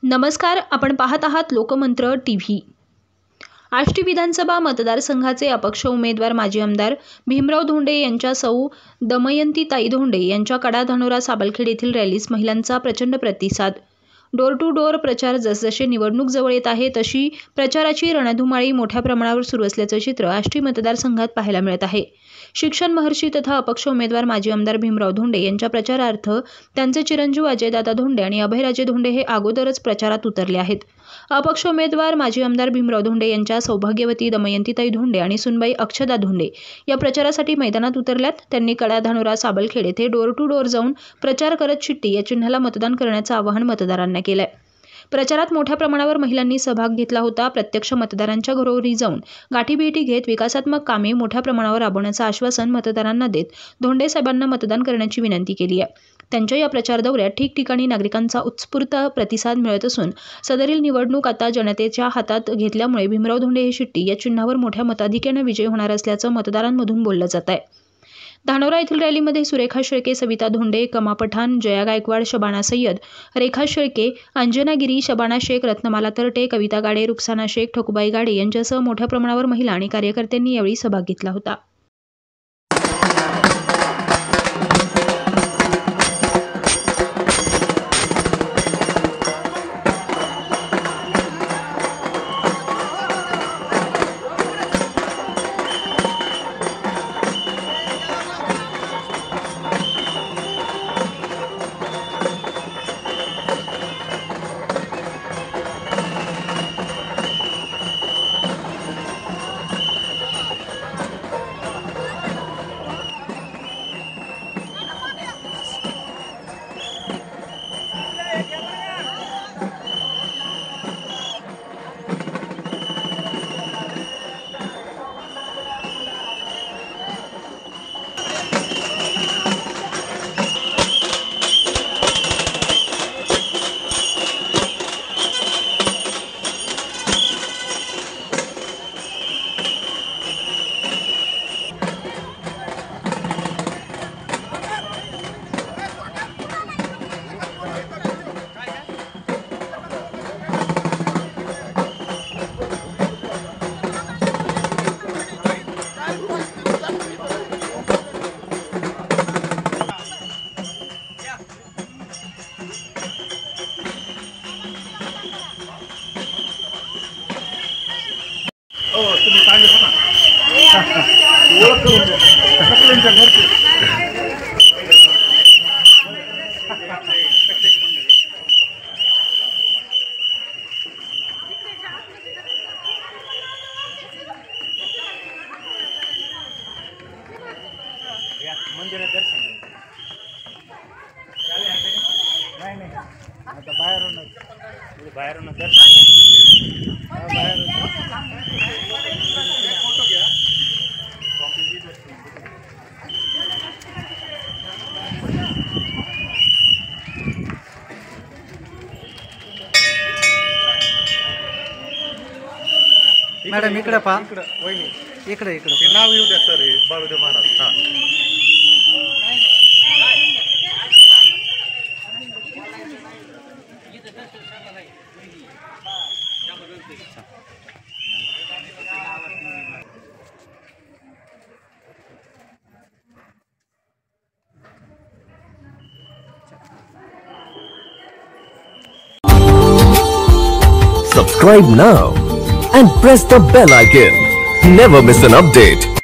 नमस्कार, आपण पाहत आहात लोकमंत्र टीव्ही। आष्टी विधानसभा मतदारसंघाचे अपक्ष उमेदवार माजी आमदार भीमराव धोंडे यांच्या सौ दमयंतीताई धोंडे यांच्या कडाधानोरा साबलखेड येथील रॅलीस महिलांचा प्रचंड प्रतिसाद। डोर टू डोर प्रचार जसजसे निवडणूक जवळ येत आहे तशी प्रचाराची रणधुमाळी मोठ्या प्रमाणावर सुरू असल्याचे चित्र आष्टी मतदारसंघात पाहायला मिळत आहे। शिक्षण महर्षी तथा अपक्ष उमेदवार माजी आमदार भीमराव धोंडे यांच्या प्रचारार्थ त्यांचे चिरंजीव अजयदादा धोंडे आणि अभयराजे धोंडे हे अगोदरच प्रचारात उतरले आहेत। अपक्ष उमेदवार माजी आमदार भीमराव धोंडे यांच्या सौभाग्यवती दमयंतीताई धोंडे आणि सुनबाई अक्षदा धोंडे या प्रचारासाठी मैदानात उतरल्यात। त्यांनी कडाधानोरा साबलखेड येथे डोर टू डोर जाऊन प्रचार करत शिट्टी या चिन्हाला मतदान करण्याचे आवाहन मतदारांना केले। प्रचारात मोठ्या प्रमाणावर महिलांनी सहभाग घेतला होता। प्रत्यक्ष मतदारांच्या घरोघरी जाऊन गाठीभेटी घेत विकासात्मक कामे मोठ्या प्रमाणावर राबवण्याचे आश्वासन मतदारांना देत धोंडे साहेबांना मतदान करण्याची विनंती केली आहे। त्यांच्या या प्रचार दौऱ्यात ठिकठिकाणी नागरिकांचा उत्स्फूर्त प्रतिसाद मिळत असून सदरील निवडणूक आता जनतेच्या हातात घेतल्यामुळे भीमराव धोंडे हे शिट्टी या चिन्हावर मोठ्या मताधिक्याने विजयी होणार असल्याचं मतदारांमधून बोललं जात आहे। धानोरा येथील रॅलीमध्ये सुरेखा शेळके, सविता धोंडे, कमा पठाण, जया गायकवाड, शबाना सय्यद, रेखा शेळके, अंजना गिरी, शबाना शेख, रत्नमाला तरटे, कविता गाडे, रुखसाना शेख, ठकुबाई गाडे यांच्यासह मोठ्या प्रमाणावर महिला आणि कार्यकर्त्यांनी यावेळी सहभाग घेतला होता। मॅडम इकडे पहा, इकडे नाव येऊ द्या सर, हे बाळूदेव Maharaj. Subscribe now and press the bell icon. Never miss an update.